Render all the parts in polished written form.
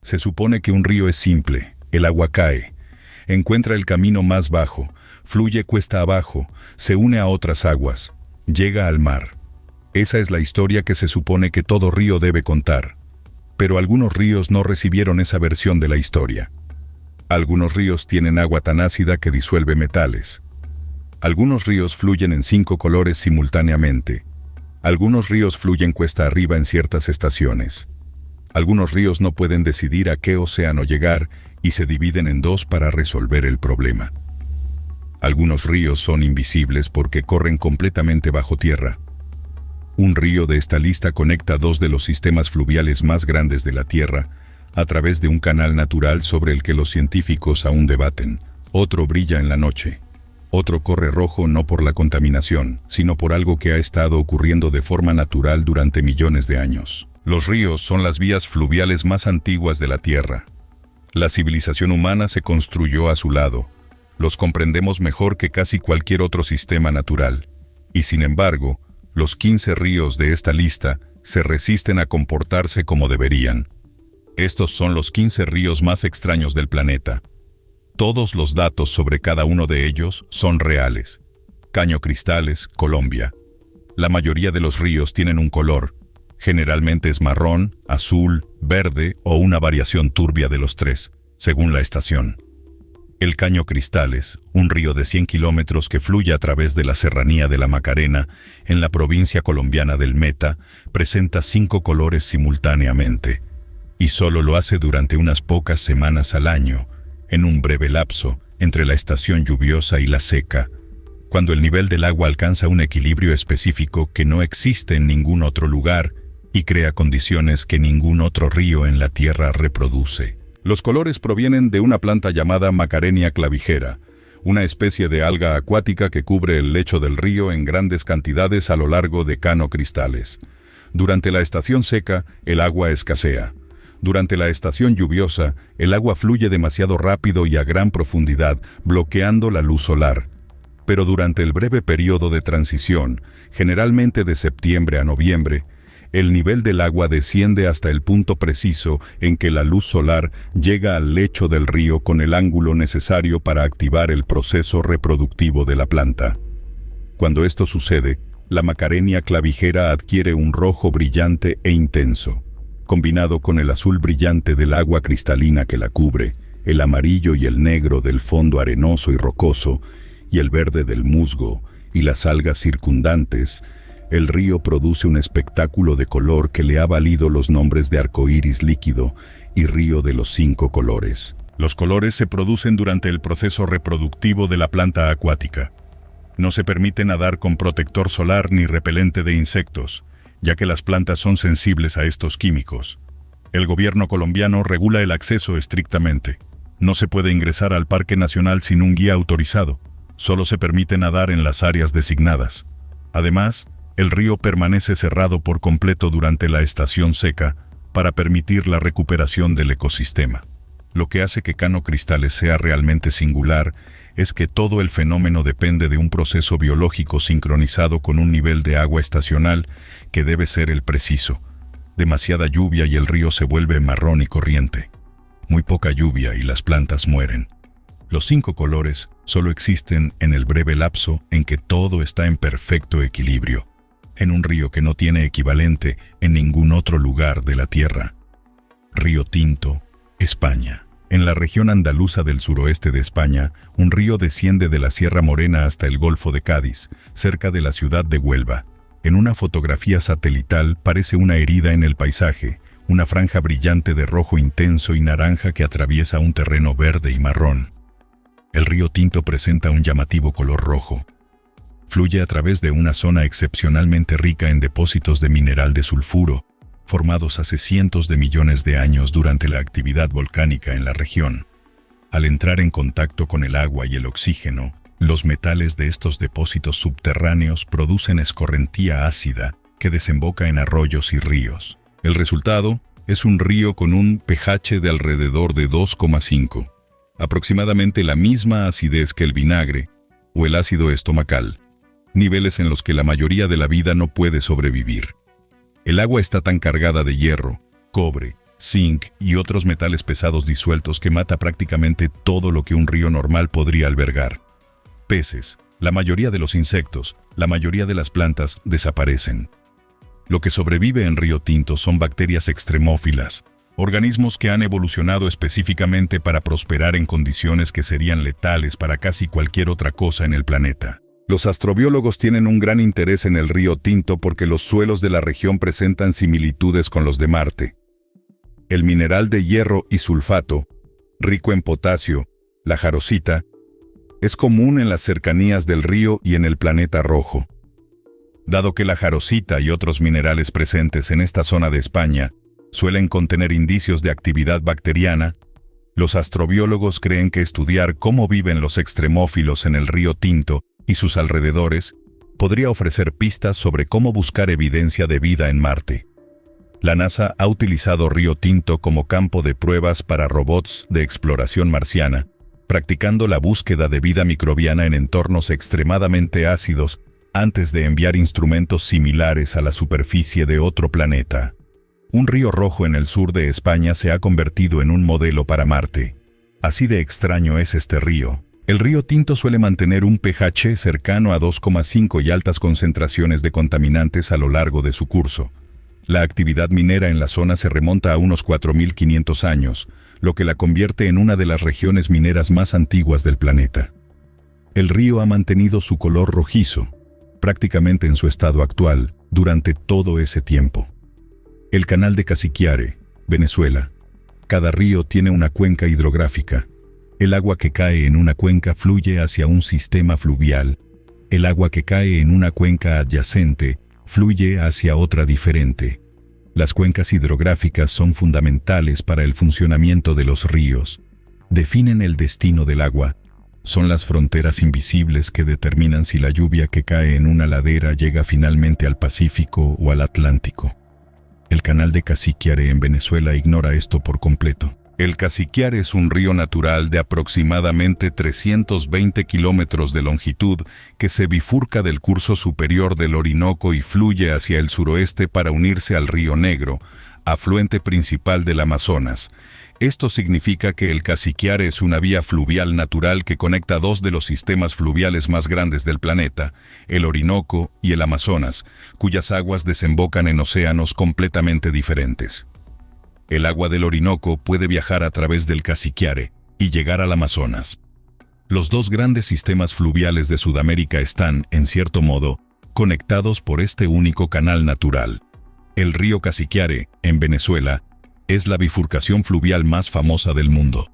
Se supone que un río es simple, el agua cae, encuentra el camino más bajo, fluye cuesta abajo, se une a otras aguas, llega al mar. Esa es la historia que se supone que todo río debe contar. Pero algunos ríos no recibieron esa versión de la historia. Algunos ríos tienen agua tan ácida que disuelve metales. Algunos ríos fluyen en 5 colores simultáneamente. Algunos ríos fluyen cuesta arriba en ciertas estaciones. Algunos ríos no pueden decidir a qué océano llegar y se dividen en 2 para resolver el problema. Algunos ríos son invisibles porque corren completamente bajo tierra. Un río de esta lista conecta 2 de los sistemas fluviales más grandes de la Tierra a través de un canal natural sobre el que los científicos aún debaten. Otro brilla en la noche. Otro corre rojo no por la contaminación, sino por algo que ha estado ocurriendo de forma natural durante millones de años. Los ríos son las vías fluviales más antiguas de la Tierra. La civilización humana se construyó a su lado. Los comprendemos mejor que casi cualquier otro sistema natural. Y sin embargo, los 15 ríos de esta lista se resisten a comportarse como deberían. Estos son los 15 ríos más extraños del planeta. Todos los datos sobre cada uno de ellos son reales. Caño Cristales, Colombia. La mayoría de los ríos tienen un color. Generalmente es marrón, azul, verde o una variación turbia de los 3, según la estación. El Caño Cristales, un río de 100 kilómetros que fluye a través de la serranía de la Macarena, en la provincia colombiana del Meta, presenta 5 colores simultáneamente. Y solo lo hace durante unas pocas semanas al año, en un breve lapso entre la estación lluviosa y la seca, cuando el nivel del agua alcanza un equilibrio específico que no existe en ningún otro lugar y crea condiciones que ningún otro río en la Tierra reproduce. Los colores provienen de una planta llamada Macarenia clavijera, una especie de alga acuática que cubre el lecho del río en grandes cantidades a lo largo de Caño Cristales. Durante la estación seca, el agua escasea. Durante la estación lluviosa, el agua fluye demasiado rápido y a gran profundidad, bloqueando la luz solar. Pero durante el breve periodo de transición, generalmente de septiembre a noviembre, el nivel del agua desciende hasta el punto preciso en que la luz solar llega al lecho del río con el ángulo necesario para activar el proceso reproductivo de la planta. Cuando esto sucede, la Macarenia clavijera adquiere un rojo brillante e intenso, combinado con el azul brillante del agua cristalina que la cubre, el amarillo y el negro del fondo arenoso y rocoso, y el verde del musgo y las algas circundantes. El río produce un espectáculo de color que le ha valido los nombres de arcoíris líquido y río de los 5 colores. Los colores se producen durante el proceso reproductivo de la planta acuática. No se permite nadar con protector solar ni repelente de insectos, ya que las plantas son sensibles a estos químicos. El gobierno colombiano regula el acceso estrictamente. No se puede ingresar al Parque Nacional sin un guía autorizado. Solo se permite nadar en las áreas designadas. Además, el río permanece cerrado por completo durante la estación seca para permitir la recuperación del ecosistema. Lo que hace que Caño Cristales sea realmente singular es que todo el fenómeno depende de un proceso biológico sincronizado con un nivel de agua estacional que debe ser el preciso. Demasiada lluvia y el río se vuelve marrón y corriente. Muy poca lluvia y las plantas mueren. Los 5 colores solo existen en el breve lapso en que todo está en perfecto equilibrio, en un río que no tiene equivalente en ningún otro lugar de la Tierra. Río Tinto, España. En la región andaluza del suroeste de España, un río desciende de la Sierra Morena hasta el Golfo de Cádiz, cerca de la ciudad de Huelva. En una fotografía satelital parece una herida en el paisaje, una franja brillante de rojo intenso y naranja que atraviesa un terreno verde y marrón. El río Tinto presenta un llamativo color rojo. Fluye a través de una zona excepcionalmente rica en depósitos de mineral de sulfuro, formados hace cientos de millones de años durante la actividad volcánica en la región. Al entrar en contacto con el agua y el oxígeno, los metales de estos depósitos subterráneos producen escorrentía ácida que desemboca en arroyos y ríos. El resultado es un río con un pH de alrededor de 2,5, aproximadamente la misma acidez que el vinagre o el ácido estomacal, niveles en los que la mayoría de la vida no puede sobrevivir. El agua está tan cargada de hierro, cobre zinc y otros metales pesados disueltos que mata prácticamente todo lo que un río normal podría albergar. Peces, la mayoría de los insectos, la mayoría de las plantas desaparecen. Lo que sobrevive en Río Tinto son bacterias extremófilas, organismos que han evolucionado específicamente para prosperar en condiciones que serían letales para casi cualquier otra cosa en el planeta. Los astrobiólogos tienen un gran interés en el Río Tinto porque los suelos de la región presentan similitudes con los de Marte. El mineral de hierro y sulfato, rico en potasio, la jarosita, es común en las cercanías del río y en el planeta rojo. Dado que la jarosita y otros minerales presentes en esta zona de España suelen contener indicios de actividad bacteriana, los astrobiólogos creen que estudiar cómo viven los extremófilos en el Río Tinto y sus alrededores podría ofrecer pistas sobre cómo buscar evidencia de vida en Marte. La NASA ha utilizado Río Tinto como campo de pruebas para robots de exploración marciana, practicando la búsqueda de vida microbiana en entornos extremadamente ácidos antes de enviar instrumentos similares a la superficie de otro planeta. Un río rojo en el sur de España se ha convertido en un modelo para Marte. Así de extraño es este río. El Río Tinto suele mantener un pH cercano a 2,5 y altas concentraciones de contaminantes a lo largo de su curso. La actividad minera en la zona se remonta a unos 4.500 años, lo que la convierte en una de las regiones mineras más antiguas del planeta. El río ha mantenido su color rojizo, prácticamente en su estado actual, durante todo ese tiempo. El canal de Casiquiare, Venezuela. Cada río tiene una cuenca hidrográfica. El agua que cae en una cuenca fluye hacia un sistema fluvial. El agua que cae en una cuenca adyacente fluye hacia otra diferente. Las cuencas hidrográficas son fundamentales para el funcionamiento de los ríos. Definen el destino del agua. Son las fronteras invisibles que determinan si la lluvia que cae en una ladera llega finalmente al Pacífico o al Atlántico. El canal de Casiquiare en Venezuela ignora esto por completo. El Casiquiare es un río natural de aproximadamente 320 kilómetros de longitud que se bifurca del curso superior del Orinoco y fluye hacia el suroeste para unirse al Río Negro, afluente principal del Amazonas. Esto significa que el Casiquiare es una vía fluvial natural que conecta dos de los sistemas fluviales más grandes del planeta, el Orinoco y el Amazonas, cuyas aguas desembocan en océanos completamente diferentes. El agua del Orinoco puede viajar a través del Casiquiare y llegar al Amazonas. Los dos grandes sistemas fluviales de Sudamérica están, en cierto modo, conectados por este único canal natural. El río Casiquiare, en Venezuela, es la bifurcación fluvial más famosa del mundo.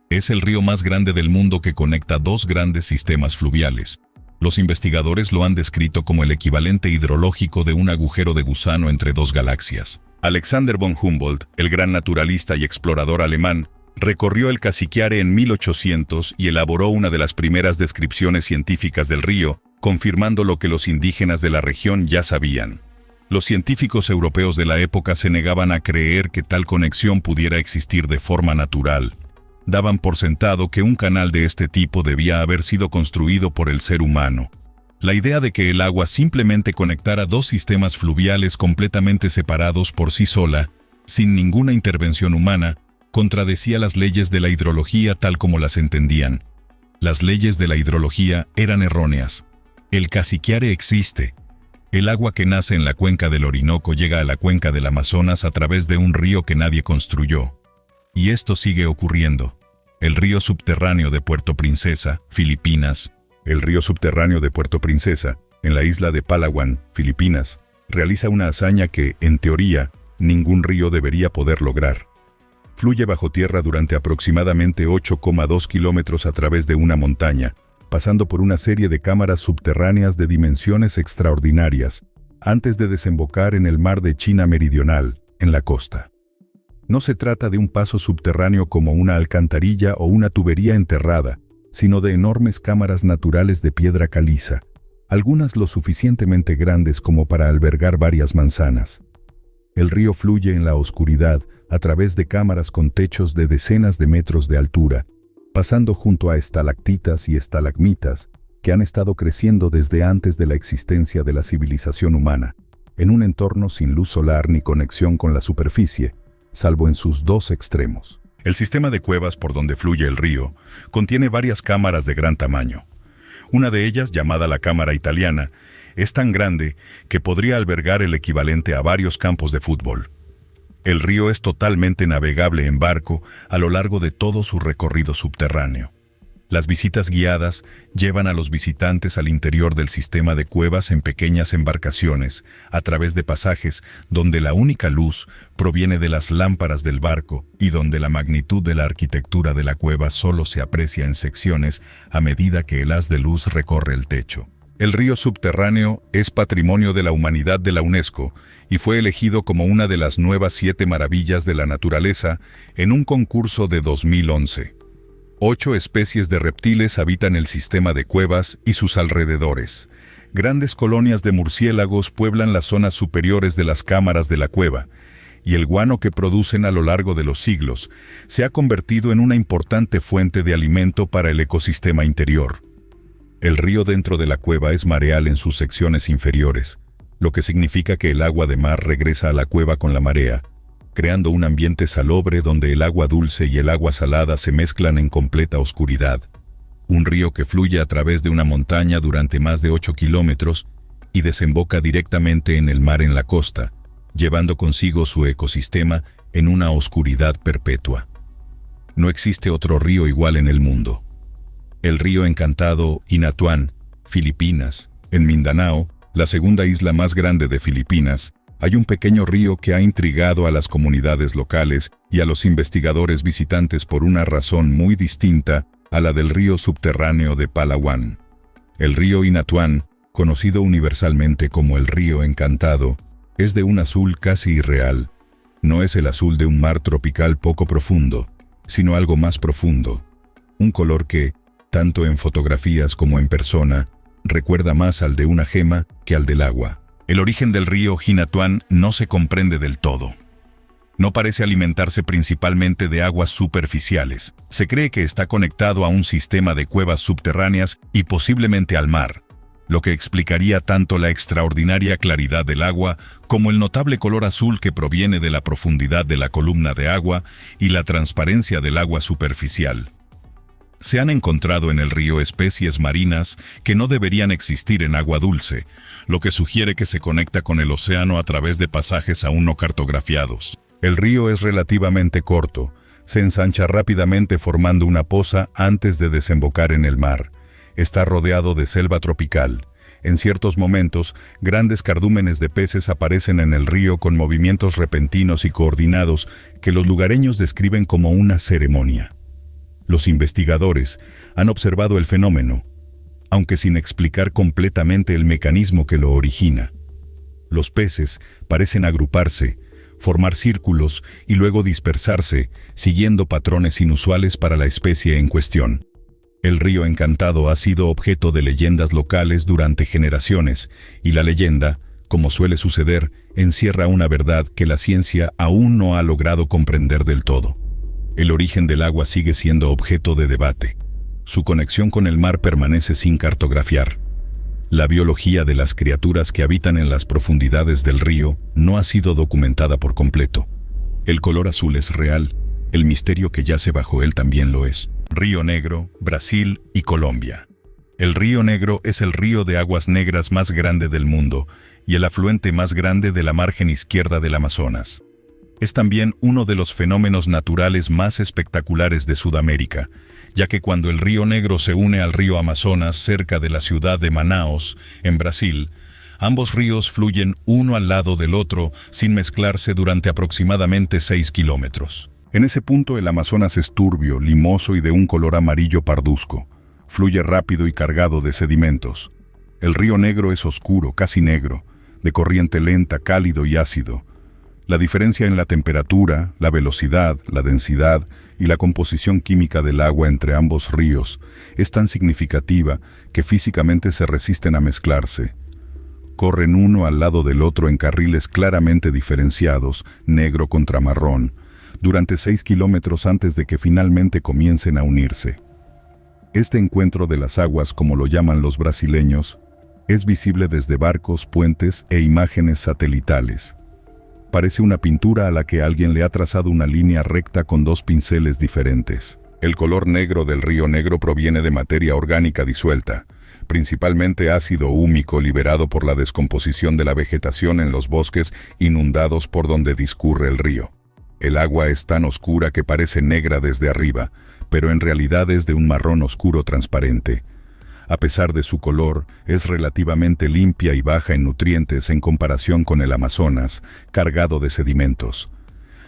Es el río más grande del mundo que conecta dos grandes sistemas fluviales. Los investigadores lo han descrito como el equivalente hidrológico de un agujero de gusano entre dos galaxias. Alexander von Humboldt, el gran naturalista y explorador alemán, recorrió el Casiquiare en 1800 y elaboró una de las primeras descripciones científicas del río, confirmando lo que los indígenas de la región ya sabían. Los científicos europeos de la época se negaban a creer que tal conexión pudiera existir de forma natural. Daban por sentado que un canal de este tipo debía haber sido construido por el ser humano. La idea de que el agua simplemente conectara dos sistemas fluviales completamente separados por sí sola, sin ninguna intervención humana, contradecía las leyes de la hidrología tal como las entendían. Las leyes de la hidrología eran erróneas. El Casiquiare existe. El agua que nace en la cuenca del Orinoco llega a la cuenca del Amazonas a través de un río que nadie construyó. Y esto sigue ocurriendo. El río subterráneo de Puerto Princesa, Filipinas. El río subterráneo de Puerto Princesa, en la isla de Palawan, Filipinas, realiza una hazaña que, en teoría, ningún río debería poder lograr. Fluye bajo tierra durante aproximadamente 8,2 kilómetros a través de una montaña, pasando por una serie de cámaras subterráneas de dimensiones extraordinarias, antes de desembocar en el mar de China Meridional, en la costa. No se trata de un paso subterráneo como una alcantarilla o una tubería enterrada, sino de enormes cámaras naturales de piedra caliza, algunas lo suficientemente grandes como para albergar varias manzanas. El río fluye en la oscuridad a través de cámaras con techos de decenas de metros de altura, pasando junto a estalactitas y estalagmitas que han estado creciendo desde antes de la existencia de la civilización humana, en un entorno sin luz solar ni conexión con la superficie, salvo en sus dos extremos. El sistema de cuevas por donde fluye el río contiene varias cámaras de gran tamaño. Una de ellas, llamada la Cámara Italiana, es tan grande que podría albergar el equivalente a varios campos de fútbol. El río es totalmente navegable en barco a lo largo de todo su recorrido subterráneo. Las visitas guiadas llevan a los visitantes al interior del sistema de cuevas en pequeñas embarcaciones, a través de pasajes donde la única luz proviene de las lámparas del barco y donde la magnitud de la arquitectura de la cueva solo se aprecia en secciones a medida que el haz de luz recorre el techo. El río subterráneo es Patrimonio de la Humanidad de la UNESCO y fue elegido como una de las nuevas 7 maravillas de la naturaleza en un concurso de 2011. 8 especies de reptiles habitan el sistema de cuevas y sus alrededores. Grandes colonias de murciélagos pueblan las zonas superiores de las cámaras de la cueva, y el guano que producen a lo largo de los siglos se ha convertido en una importante fuente de alimento para el ecosistema interior. El río dentro de la cueva es mareal en sus secciones inferiores, lo que significa que el agua de mar regresa a la cueva con la marea, creando un ambiente salobre donde el agua dulce y el agua salada se mezclan en completa oscuridad. Un río que fluye a través de una montaña durante más de 8 kilómetros y desemboca directamente en el mar en la costa, llevando consigo su ecosistema en una oscuridad perpetua. No existe otro río igual en el mundo. El río encantado Hinatuan, Filipinas, en Mindanao, la segunda isla más grande de Filipinas, hay un pequeño río que ha intrigado a las comunidades locales y a los investigadores visitantes por una razón muy distinta a la del río subterráneo de Palawan. El río Hinatuan, conocido universalmente como el río encantado, es de un azul casi irreal. No es el azul de un mar tropical poco profundo, sino algo más profundo. Un color que, tanto en fotografías como en persona, recuerda más al de una gema que al del agua. El origen del río Hinatuan no se comprende del todo. No parece alimentarse principalmente de aguas superficiales. Se cree que está conectado a un sistema de cuevas subterráneas y posiblemente al mar, lo que explicaría tanto la extraordinaria claridad del agua como el notable color azul que proviene de la profundidad de la columna de agua y la transparencia del agua superficial. Se han encontrado en el río especies marinas que no deberían existir en agua dulce, lo que sugiere que se conecta con el océano a través de pasajes aún no cartografiados. El río es relativamente corto, se ensancha rápidamente formando una poza antes de desembocar en el mar. Está rodeado de selva tropical. En ciertos momentos, grandes cardúmenes de peces aparecen en el río con movimientos repentinos y coordinados que los lugareños describen como una ceremonia. Los investigadores han observado el fenómeno, aunque sin explicar completamente el mecanismo que lo origina. Los peces parecen agruparse, formar círculos y luego dispersarse, siguiendo patrones inusuales para la especie en cuestión. El río encantado ha sido objeto de leyendas locales durante generaciones, y la leyenda, como suele suceder, encierra una verdad que la ciencia aún no ha logrado comprender del todo. El origen del agua sigue siendo objeto de debate. Su conexión con el mar permanece sin cartografiar. La biología de las criaturas que habitan en las profundidades del río no ha sido documentada por completo. El color azul es real, el misterio que yace bajo él también lo es. Río Negro, Brasil y Colombia. El Río Negro es el río de aguas negras más grande del mundo y el afluente más grande de la margen izquierda del Amazonas. Es también uno de los fenómenos naturales más espectaculares de Sudamérica, ya que cuando el Río Negro se une al río Amazonas cerca de la ciudad de Manaos, en Brasil, ambos ríos fluyen uno al lado del otro sin mezclarse durante aproximadamente 6 kilómetros. En ese punto el Amazonas es turbio, limoso y de un color amarillo parduzco. Fluye rápido y cargado de sedimentos. El Río Negro es oscuro, casi negro, de corriente lenta, cálido y ácido. La diferencia en la temperatura, la velocidad, la densidad y la composición química del agua entre ambos ríos es tan significativa que físicamente se resisten a mezclarse. Corren uno al lado del otro en carriles claramente diferenciados, negro contra marrón, durante 6 kilómetros antes de que finalmente comiencen a unirse. Este encuentro de las aguas, como lo llaman los brasileños, es visible desde barcos, puentes e imágenes satelitales. Parece una pintura a la que alguien le ha trazado una línea recta con dos pinceles diferentes. El color negro del río Negro proviene de materia orgánica disuelta, principalmente ácido húmico liberado por la descomposición de la vegetación en los bosques inundados por donde discurre el río. El agua es tan oscura que parece negra desde arriba, pero en realidad es de un marrón oscuro transparente. A pesar de su color, es relativamente limpia y baja en nutrientes en comparación con el Amazonas, cargado de sedimentos.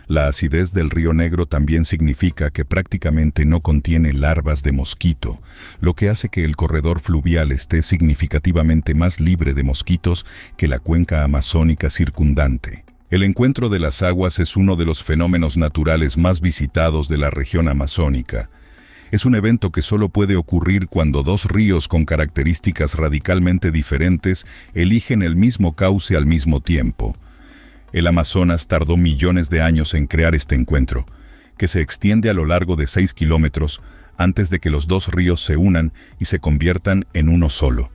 La acidez del río Negro también significa que prácticamente no contiene larvas de mosquito, lo que hace que el corredor fluvial esté significativamente más libre de mosquitos que la cuenca amazónica circundante. El encuentro de las aguas es uno de los fenómenos naturales más visitados de la región amazónica. Es un evento que solo puede ocurrir cuando dos ríos con características radicalmente diferentes eligen el mismo cauce al mismo tiempo. El Amazonas tardó millones de años en crear este encuentro, que se extiende a lo largo de 6 kilómetros antes de que los dos ríos se unan y se conviertan en uno solo.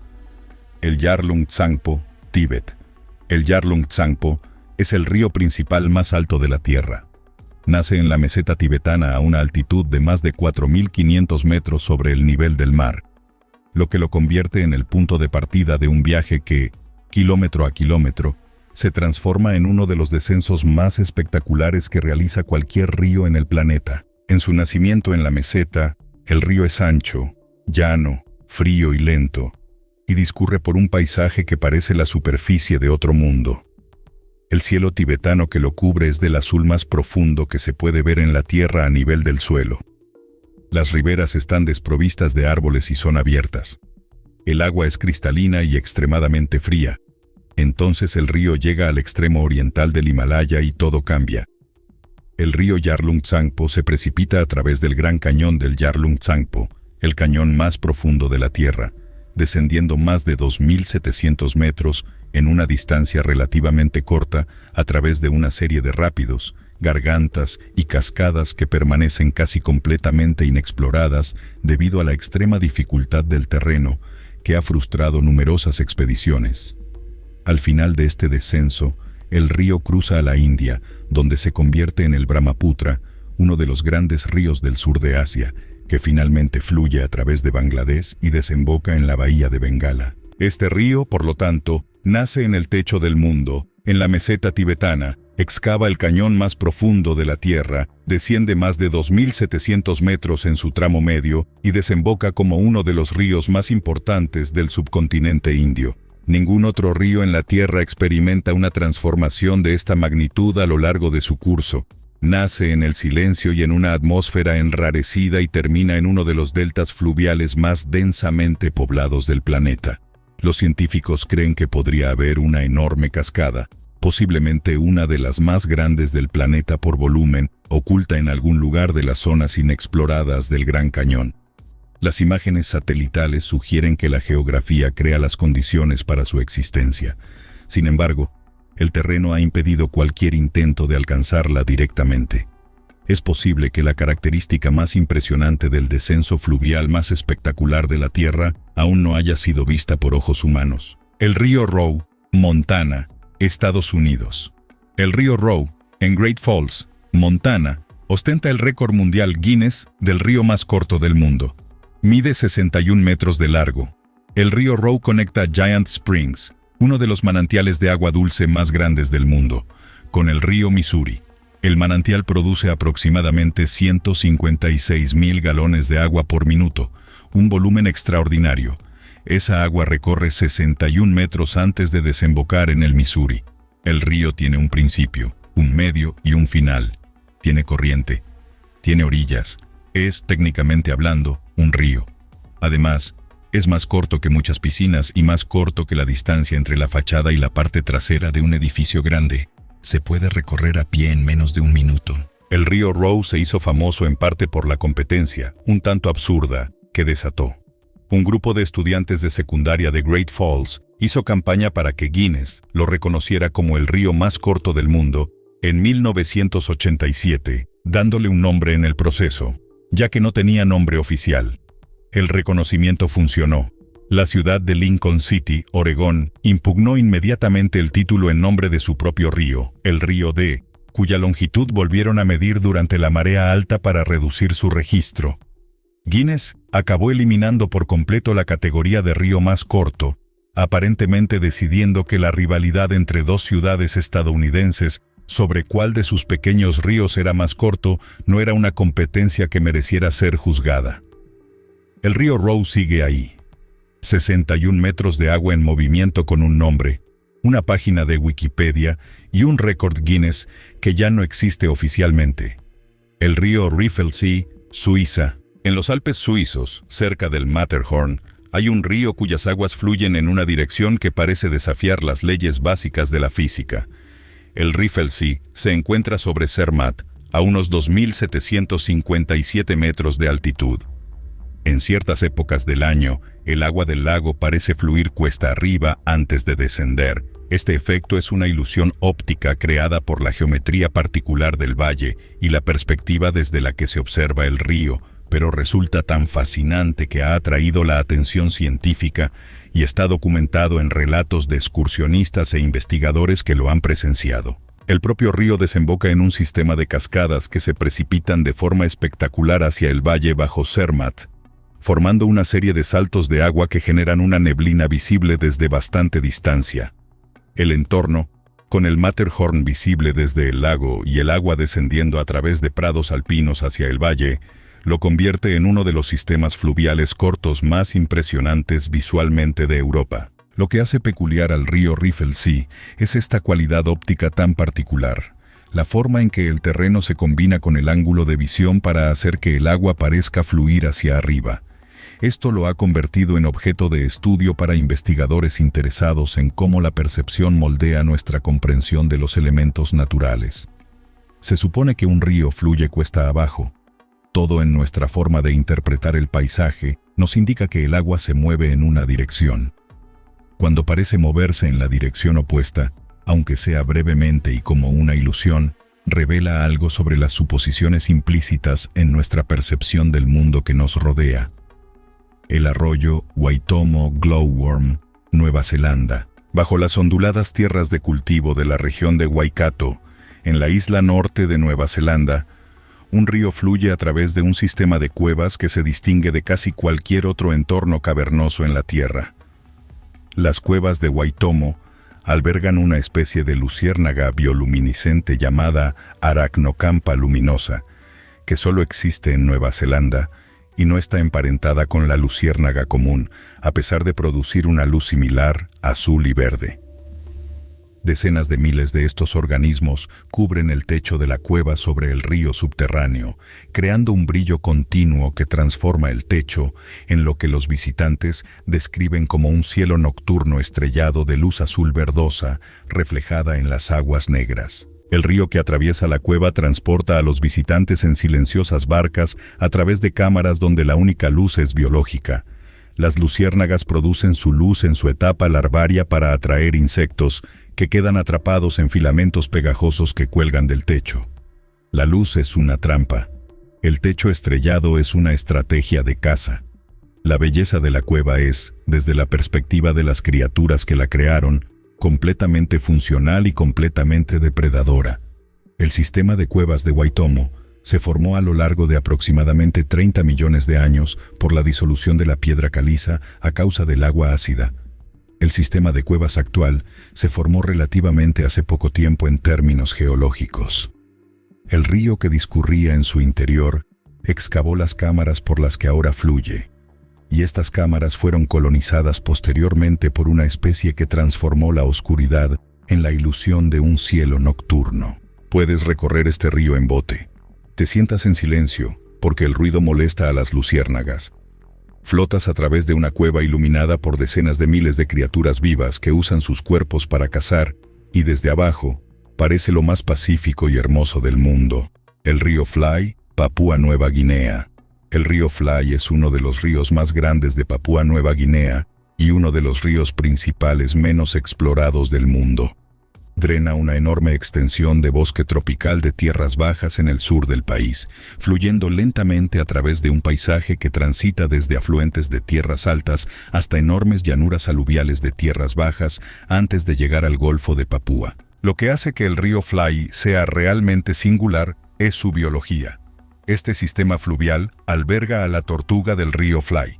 El Yarlung Tsangpo, Tíbet. El Yarlung Tsangpo es el río principal más alto de la Tierra. Nace en la meseta tibetana a una altitud de más de 4.500 metros sobre el nivel del mar, lo que lo convierte en el punto de partida de un viaje que, kilómetro a kilómetro, se transforma en uno de los descensos más espectaculares que realiza cualquier río en el planeta. En su nacimiento en la meseta, el río es ancho, llano, frío y lento, y discurre por un paisaje que parece la superficie de otro mundo. El cielo tibetano que lo cubre es del azul más profundo que se puede ver en la tierra a nivel del suelo. Las riberas están desprovistas de árboles y son abiertas. El agua es cristalina y extremadamente fría. Entonces el río llega al extremo oriental del Himalaya y todo cambia. El río Yarlung Tsangpo se precipita a través del gran cañón del Yarlung Tsangpo, el cañón más profundo de la Tierra, descendiendo más de 2.700 metros en una distancia relativamente corta a través de una serie de rápidos, gargantas y cascadas que permanecen casi completamente inexploradas debido a la extrema dificultad del terreno que ha frustrado numerosas expediciones. Al final de este descenso, el río cruza a la India, donde se convierte en el Brahmaputra, uno de los grandes ríos del sur de Asia, que finalmente fluye a través de Bangladesh y desemboca en la bahía de Bengala. Este río, por lo tanto, nace en el techo del mundo, en la meseta tibetana, excava el cañón más profundo de la Tierra, desciende más de 2.700 metros en su tramo medio y desemboca como uno de los ríos más importantes del subcontinente indio. Ningún otro río en la Tierra experimenta una transformación de esta magnitud a lo largo de su curso. Nace en el silencio y en una atmósfera enrarecida y termina en uno de los deltas fluviales más densamente poblados del planeta. Los científicos creen que podría haber una enorme cascada, posiblemente una de las más grandes del planeta por volumen, oculta en algún lugar de las zonas inexploradas del Gran Cañón. Las imágenes satelitales sugieren que la geografía crea las condiciones para su existencia. Sin embargo, el terreno ha impedido cualquier intento de alcanzarla directamente. Es posible que la característica más impresionante del descenso fluvial más espectacular de la Tierra aún no haya sido vista por ojos humanos. El río Rowe, Montana, Estados Unidos. El río Rowe, en Great Falls, Montana, ostenta el récord mundial Guinness del río más corto del mundo. Mide 61 metros de largo. El río Rowe conecta Giant Springs, uno de los manantiales de agua dulce más grandes del mundo, con el río Missouri. El manantial produce aproximadamente 156.000 galones de agua por minuto, un volumen extraordinario. Esa agua recorre 61 metros antes de desembocar en el Missouri. El río tiene un principio, un medio y un final. Tiene corriente, tiene orillas. Es, técnicamente hablando, un río. Además, es más corto que muchas piscinas y más corto que la distancia entre la fachada y la parte trasera de un edificio grande. Se puede recorrer a pie en menos de un minuto. El río Rowe se hizo famoso en parte por la competencia, un tanto absurda, que desató. Un grupo de estudiantes de secundaria de Great Falls hizo campaña para que Guinness lo reconociera como el río más corto del mundo en 1987, dándole un nombre en el proceso, ya que no tenía nombre oficial. El reconocimiento funcionó. La ciudad de Lincoln City, Oregón, impugnó inmediatamente el título en nombre de su propio río, el río D, cuya longitud volvieron a medir durante la marea alta para reducir su registro. Guinness acabó eliminando por completo la categoría de río más corto, aparentemente decidiendo que la rivalidad entre dos ciudades estadounidenses sobre cuál de sus pequeños ríos era más corto no era una competencia que mereciera ser juzgada. El río Roe sigue ahí. 61 metros de agua en movimiento con un nombre, una página de Wikipedia y un récord Guinness que ya no existe oficialmente. El río Riffelsee, Suiza. En los Alpes suizos, cerca del Matterhorn, hay un río cuyas aguas fluyen en una dirección que parece desafiar las leyes básicas de la física. El Riffelsee se encuentra sobre Zermatt, a unos 2.757 metros de altitud. En ciertas épocas del año, el agua del lago parece fluir cuesta arriba antes de descender. Este efecto es una ilusión óptica creada por la geometría particular del valle y la perspectiva desde la que se observa el río, pero resulta tan fascinante que ha atraído la atención científica y está documentado en relatos de excursionistas e investigadores que lo han presenciado. El propio río desemboca en un sistema de cascadas que se precipitan de forma espectacular hacia el valle bajo Zermatt, formando una serie de saltos de agua que generan una neblina visible desde bastante distancia. El entorno, con el Matterhorn visible desde el lago y el agua descendiendo a través de prados alpinos hacia el valle, lo convierte en uno de los sistemas fluviales cortos más impresionantes visualmente de Europa. Lo que hace peculiar al río Riffelsee es esta cualidad óptica tan particular, la forma en que el terreno se combina con el ángulo de visión para hacer que el agua parezca fluir hacia arriba. Esto lo ha convertido en objeto de estudio para investigadores interesados en cómo la percepción moldea nuestra comprensión de los elementos naturales. Se supone que un río fluye cuesta abajo. Todo en nuestra forma de interpretar el paisaje nos indica que el agua se mueve en una dirección. Cuando parece moverse en la dirección opuesta, aunque sea brevemente y como una ilusión, revela algo sobre las suposiciones implícitas en nuestra percepción del mundo que nos rodea. El arroyo Waitomo Glowworm, Nueva Zelanda, bajo las onduladas tierras de cultivo de la región de Waikato, en la isla norte de Nueva Zelanda, un río fluye a través de un sistema de cuevas que se distingue de casi cualquier otro entorno cavernoso en la Tierra. Las cuevas de Waitomo albergan una especie de luciérnaga bioluminiscente llamada Arachnocampa luminosa, que solo existe en Nueva Zelanda y no está emparentada con la luciérnaga común, a pesar de producir una luz similar, azul y verde. Decenas de miles de estos organismos cubren el techo de la cueva sobre el río subterráneo, creando un brillo continuo que transforma el techo en lo que los visitantes describen como un cielo nocturno estrellado de luz azul verdosa reflejada en las aguas negras. El río que atraviesa la cueva transporta a los visitantes en silenciosas barcas a través de cámaras donde la única luz es biológica. Las luciérnagas producen su luz en su etapa larvaria para atraer insectos que quedan atrapados en filamentos pegajosos que cuelgan del techo. La luz es una trampa. El techo estrellado es una estrategia de caza. La belleza de la cueva es, desde la perspectiva de las criaturas que la crearon, completamente funcional y completamente depredadora. El sistema de cuevas de Waitomo se formó a lo largo de aproximadamente 30 millones de años por la disolución de la piedra caliza a causa del agua ácida. El sistema de cuevas actual se formó relativamente hace poco tiempo en términos geológicos. El río que discurría en su interior excavó las cámaras por las que ahora fluye, y estas cámaras fueron colonizadas posteriormente por una especie que transformó la oscuridad en la ilusión de un cielo nocturno. Puedes recorrer este río en bote. Te sientas en silencio, porque el ruido molesta a las luciérnagas. Flotas a través de una cueva iluminada por decenas de miles de criaturas vivas que usan sus cuerpos para cazar, y desde abajo, parece lo más pacífico y hermoso del mundo. El río Fly, Papúa Nueva Guinea. El río Fly es uno de los ríos más grandes de Papúa Nueva Guinea y uno de los ríos principales menos explorados del mundo. Drena una enorme extensión de bosque tropical de tierras bajas en el sur del país, fluyendo lentamente a través de un paisaje que transita desde afluentes de tierras altas hasta enormes llanuras aluviales de tierras bajas antes de llegar al Golfo de Papúa. Lo que hace que el río Fly sea realmente singular es su biología. Este sistema fluvial alberga a la tortuga del río Fly,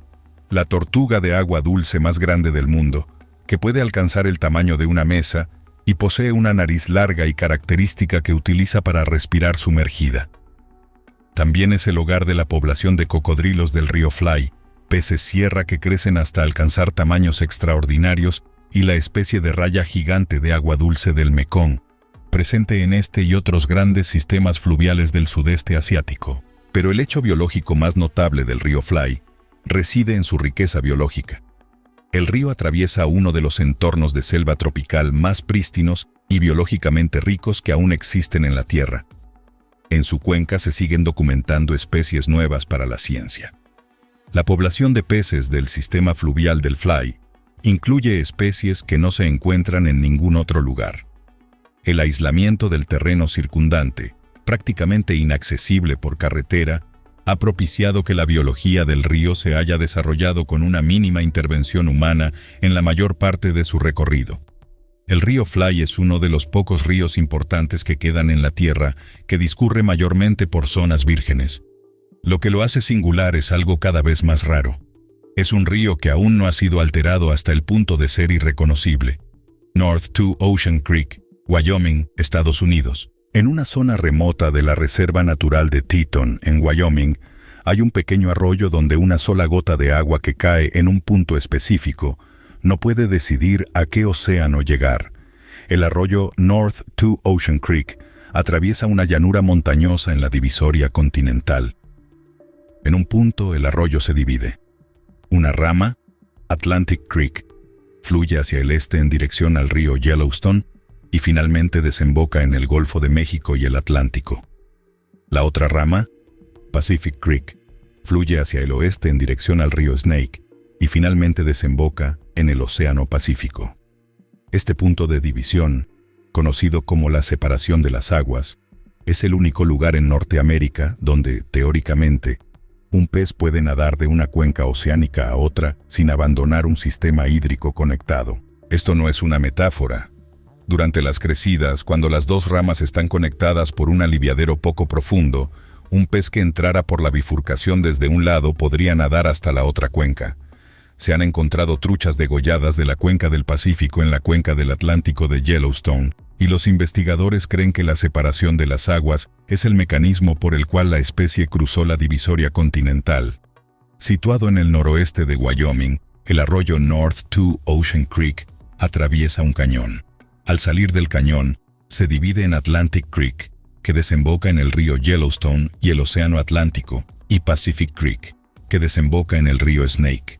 la tortuga de agua dulce más grande del mundo, que puede alcanzar el tamaño de una mesa y posee una nariz larga y característica que utiliza para respirar sumergida. También es el hogar de la población de cocodrilos del río Fly, peces sierra que crecen hasta alcanzar tamaños extraordinarios y la especie de raya gigante de agua dulce del Mekong, presente en este y otros grandes sistemas fluviales del sudeste asiático. Pero el hecho biológico más notable del río Fly reside en su riqueza biológica. El río atraviesa uno de los entornos de selva tropical más prístinos y biológicamente ricos que aún existen en la Tierra. En su cuenca se siguen documentando especies nuevas para la ciencia. La población de peces del sistema fluvial del Fly incluye especies que no se encuentran en ningún otro lugar. El aislamiento del terreno circundante, prácticamente inaccesible por carretera, ha propiciado que la biología del río se haya desarrollado con una mínima intervención humana en la mayor parte de su recorrido. El río Fly es uno de los pocos ríos importantes que quedan en la Tierra que discurre mayormente por zonas vírgenes. Lo que lo hace singular es algo cada vez más raro. Es un río que aún no ha sido alterado hasta el punto de ser irreconocible. North Two Ocean Creek, Wyoming, Estados Unidos. En una zona remota de la Reserva Natural de Teton, en Wyoming, hay un pequeño arroyo donde una sola gota de agua que cae en un punto específico no puede decidir a qué océano llegar. El arroyo North Two Ocean Creek atraviesa una llanura montañosa en la divisoria continental. En un punto el arroyo se divide. Una rama, Atlantic Creek, fluye hacia el este en dirección al río Yellowstone y finalmente desemboca en el Golfo de México y el Atlántico. La otra rama, Pacific Creek, fluye hacia el oeste en dirección al río Snake y finalmente desemboca en el Océano Pacífico. Este punto de división, conocido como la separación de las aguas, es el único lugar en Norteamérica donde, teóricamente, un pez puede nadar de una cuenca oceánica a otra sin abandonar un sistema hídrico conectado. Esto no es una metáfora. Durante las crecidas, cuando las dos ramas están conectadas por un aliviadero poco profundo, un pez que entrara por la bifurcación desde un lado podría nadar hasta la otra cuenca. Se han encontrado truchas degolladas de la cuenca del Pacífico en la cuenca del Atlántico de Yellowstone, y los investigadores creen que la separación de las aguas es el mecanismo por el cual la especie cruzó la divisoria continental. Situado en el noroeste de Wyoming, el arroyo North Two Ocean Creek atraviesa un cañón. Al salir del cañón, se divide en Atlantic Creek, que desemboca en el río Yellowstone y el Océano Atlántico, y Pacific Creek, que desemboca en el río Snake.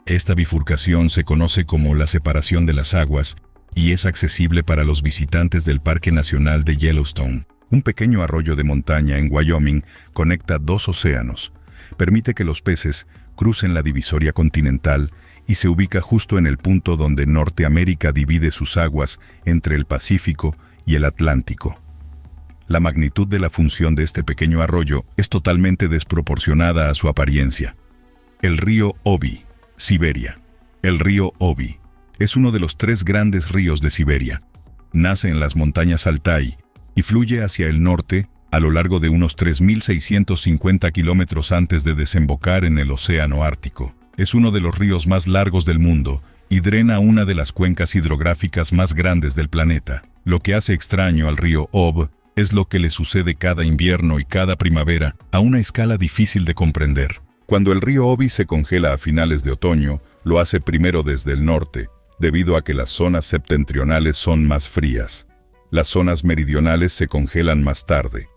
Esta bifurcación se conoce como la separación de las aguas y es accesible para los visitantes del Parque Nacional de Yellowstone. Un pequeño arroyo de montaña en Wyoming conecta dos océanos, permite que los peces crucen la divisoria continental y se ubica justo en el punto donde Norteamérica divide sus aguas entre el Pacífico y el Atlántico. La magnitud de la función de este pequeño arroyo es totalmente desproporcionada a su apariencia. El río Obi, Siberia. El río Obi es uno de los 3 grandes ríos de Siberia. Nace en las montañas Altai y fluye hacia el norte a lo largo de unos 3.650 kilómetros antes de desembocar en el Océano Ártico. Es uno de los ríos más largos del mundo y drena una de las cuencas hidrográficas más grandes del planeta. Lo que hace extraño al río Ob es lo que le sucede cada invierno y cada primavera a una escala difícil de comprender. Cuando el río Obi se congela a finales de otoño, lo hace primero desde el norte, debido a que las zonas septentrionales son más frías. Las zonas meridionales se congelan más tarde.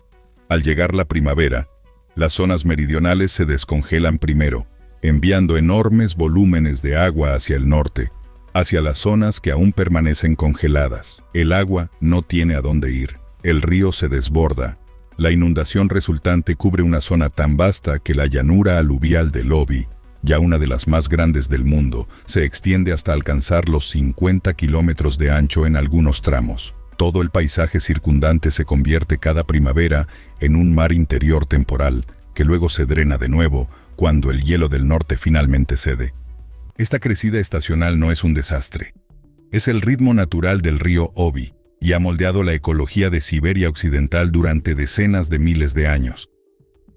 Al llegar la primavera, las zonas meridionales se descongelan primero, enviando enormes volúmenes de agua hacia el norte, hacia las zonas que aún permanecen congeladas. El agua no tiene a dónde ir. El río se desborda. La inundación resultante cubre una zona tan vasta que la llanura aluvial del Obi, ya una de las más grandes del mundo, se extiende hasta alcanzar los 50 kilómetros de ancho en algunos tramos. Todo el paisaje circundante se convierte cada primavera en un mar interior temporal, que luego se drena de nuevo cuando el hielo del norte finalmente cede. Esta crecida estacional no es un desastre. Es el ritmo natural del río Obi, y ha moldeado la ecología de Siberia Occidental durante decenas de miles de años.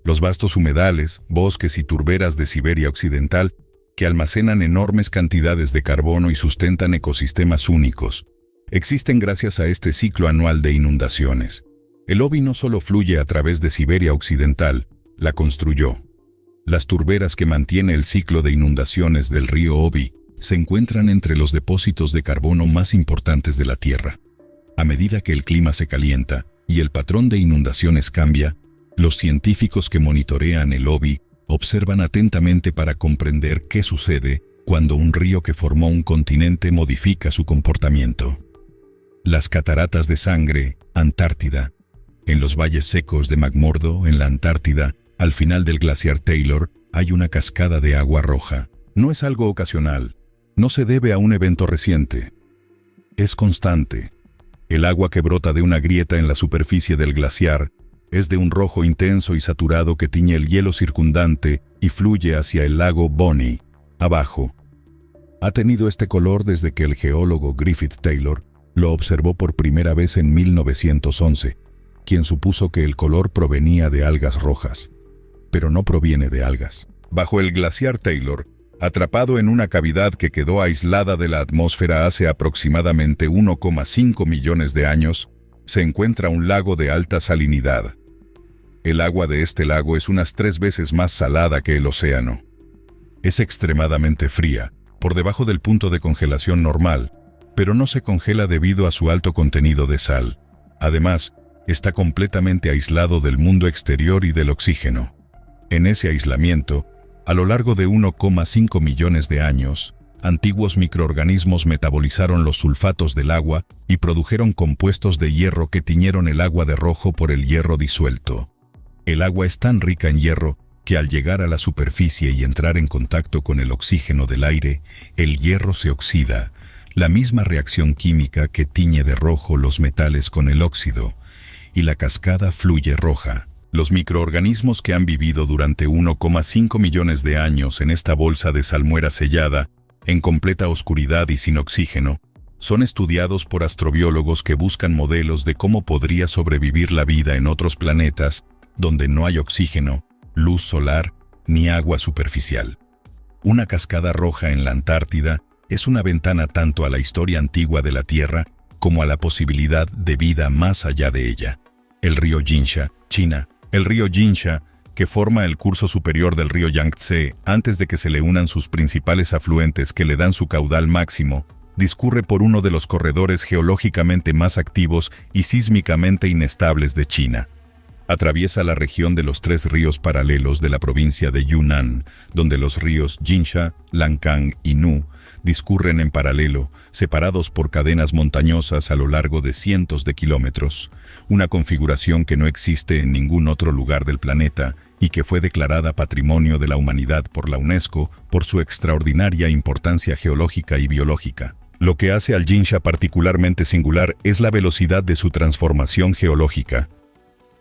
Los vastos humedales, bosques y turberas de Siberia Occidental, que almacenan enormes cantidades de carbono y sustentan ecosistemas únicos, existen gracias a este ciclo anual de inundaciones. El Obi no solo fluye a través de Siberia Occidental, la construyó. Las turberas que mantiene el ciclo de inundaciones del río Obi se encuentran entre los depósitos de carbono más importantes de la Tierra. A medida que el clima se calienta y el patrón de inundaciones cambia, los científicos que monitorean el Obi observan atentamente para comprender qué sucede cuando un río que formó un continente modifica su comportamiento. Las cataratas de sangre, Antártida. En los valles secos de McMurdo, en la Antártida, al final del glaciar Taylor, hay una cascada de agua roja. No es algo ocasional. No se debe a un evento reciente. Es constante. El agua que brota de una grieta en la superficie del glaciar es de un rojo intenso y saturado que tiñe el hielo circundante y fluye hacia el lago Bonny, abajo. Ha tenido este color desde que el geólogo Griffith Taylor lo observó por primera vez en 1911, quien supuso que el color provenía de algas rojas. Pero no proviene de algas. Bajo el glaciar Taylor, atrapado en una cavidad que quedó aislada de la atmósfera hace aproximadamente 1,5 millones de años, se encuentra un lago de alta salinidad. El agua de este lago es unas 3 veces más salada que el océano. Es extremadamente fría, por debajo del punto de congelación normal, pero no se congela debido a su alto contenido de sal. Además, está completamente aislado del mundo exterior y del oxígeno. En ese aislamiento, a lo largo de 1,5 millones de años, antiguos microorganismos metabolizaron los sulfatos del agua y produjeron compuestos de hierro que tiñeron el agua de rojo por el hierro disuelto. El agua es tan rica en hierro que al llegar a la superficie y entrar en contacto con el oxígeno del aire, el hierro se oxida, la misma reacción química que tiñe de rojo los metales con el óxido, y la cascada fluye roja. Los microorganismos que han vivido durante 1,5 millones de años en esta bolsa de salmuera sellada, en completa oscuridad y sin oxígeno, son estudiados por astrobiólogos que buscan modelos de cómo podría sobrevivir la vida en otros planetas donde no hay oxígeno, luz solar ni agua superficial. Una cascada roja en la Antártida es una ventana tanto a la historia antigua de la Tierra como a la posibilidad de vida más allá de ella. El río Jinsha, China. El río Jinsha, que forma el curso superior del río Yangtze antes de que se le unan sus principales afluentes que le dan su caudal máximo, discurre por uno de los corredores geológicamente más activos y sísmicamente inestables de China. Atraviesa la región de los 3 ríos paralelos de la provincia de Yunnan, donde los ríos Jinsha, Lancang y Nu discurren en paralelo, separados por cadenas montañosas a lo largo de cientos de kilómetros, una configuración que no existe en ningún otro lugar del planeta y que fue declarada Patrimonio de la Humanidad por la UNESCO por su extraordinaria importancia geológica y biológica. Lo que hace al Jinsha particularmente singular es la velocidad de su transformación geológica.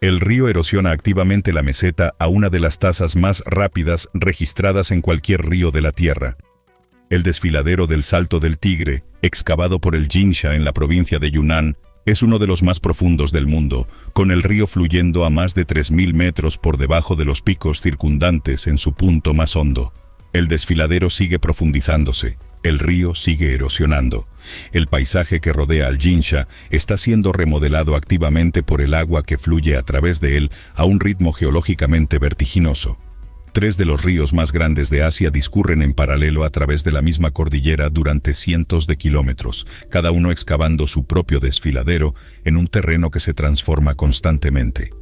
El río erosiona activamente la meseta a una de las tasas más rápidas registradas en cualquier río de la Tierra. El desfiladero del Salto del Tigre, excavado por el Jinsha en la provincia de Yunnan, es uno de los más profundos del mundo, con el río fluyendo a más de 3.000 metros por debajo de los picos circundantes en su punto más hondo. El desfiladero sigue profundizándose, el río sigue erosionando. El paisaje que rodea al Jinsha está siendo remodelado activamente por el agua que fluye a través de él a un ritmo geológicamente vertiginoso. 3 de los ríos más grandes de Asia discurren en paralelo a través de la misma cordillera durante cientos de kilómetros, cada uno excavando su propio desfiladero en un terreno que se transforma constantemente.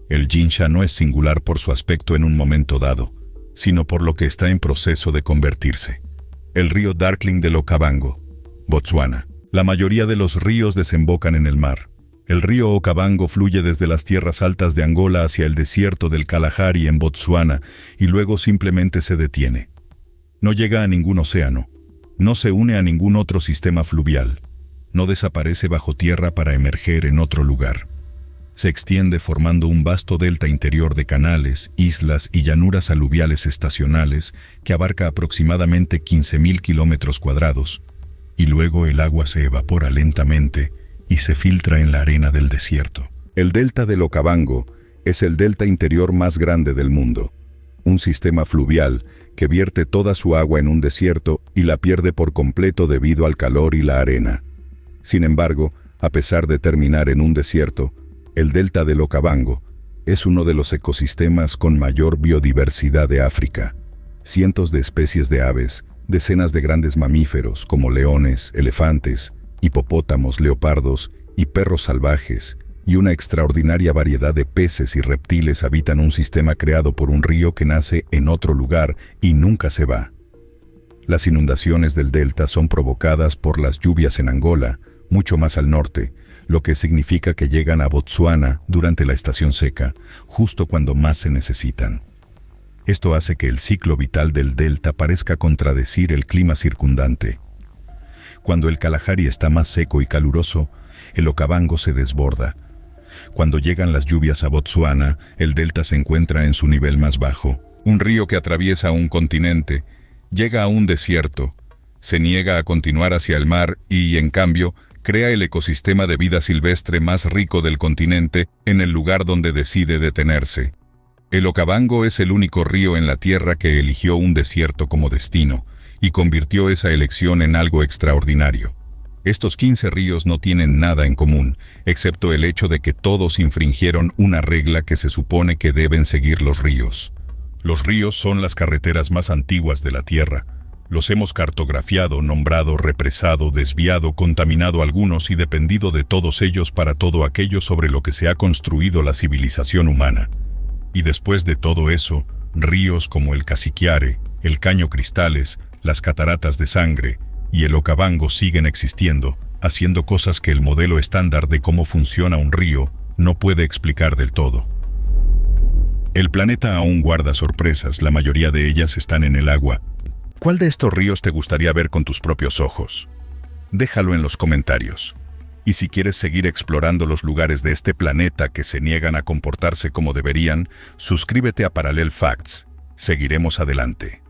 El Jinsha no es singular por su aspecto en un momento dado, sino por lo que está en proceso de convertirse. El río Darkling del Okavango, Botsuana. La mayoría de los ríos desembocan en el mar. El río Okavango fluye desde las tierras altas de Angola hacia el desierto del Kalahari en Botsuana y luego simplemente se detiene. No llega a ningún océano. No se une a ningún otro sistema fluvial. no desaparece bajo tierra para emerger en otro lugar. Se extiende formando un vasto delta interior de canales, islas y llanuras aluviales estacionales que abarca aproximadamente 15.000 kilómetros cuadrados, y luego el agua se evapora lentamente y se filtra en la arena del desierto. El delta del Okavango es el delta interior más grande del mundo, un sistema fluvial que vierte toda su agua en un desierto y la pierde por completo debido al calor y la arena. Sin embargo, a pesar de terminar en un desierto, el delta del Okavango es uno de los ecosistemas con mayor biodiversidad de África. Cientos de especies de aves, decenas de grandes mamíferos como leones, elefantes, hipopótamos, leopardos y perros salvajes, y una extraordinaria variedad de peces y reptiles habitan un sistema creado por un río que nace en otro lugar y nunca se va. Las inundaciones del delta son provocadas por las lluvias en Angola, mucho más al norte, lo que significa que llegan a Botsuana durante la estación seca, justo cuando más se necesitan. Esto hace que el ciclo vital del delta parezca contradecir el clima circundante. Cuando el Kalahari está más seco y caluroso, el Okavango se desborda. Cuando llegan las lluvias a Botsuana, el delta se encuentra en su nivel más bajo. Un río que atraviesa un continente llega a un desierto, se niega a continuar hacia el mar y, en cambio, crea el ecosistema de vida silvestre más rico del continente en el lugar donde decide detenerse. El Okavango es el único río en la Tierra que eligió un desierto como destino y convirtió esa elección en algo extraordinario. Estos 15 ríos no tienen nada en común, excepto el hecho de que todos infringieron una regla que se supone que deben seguir los ríos. Los ríos son las carreteras más antiguas de la Tierra. Los hemos cartografiado, nombrado, represado, desviado, contaminado algunos y dependido de todos ellos para todo aquello sobre lo que se ha construido la civilización humana. Y después de todo eso, ríos como el Cassiquiare, el Caño Cristales, las Cataratas de Sangre y el Okavango siguen existiendo, haciendo cosas que el modelo estándar de cómo funciona un río no puede explicar del todo. El planeta aún guarda sorpresas, la mayoría de ellas están en el agua. ¿Cuál de estos ríos te gustaría ver con tus propios ojos? Déjalo en los comentarios. Y si quieres seguir explorando los lugares de este planeta que se niegan a comportarse como deberían, suscríbete a Parallel Facts. Seguiremos adelante.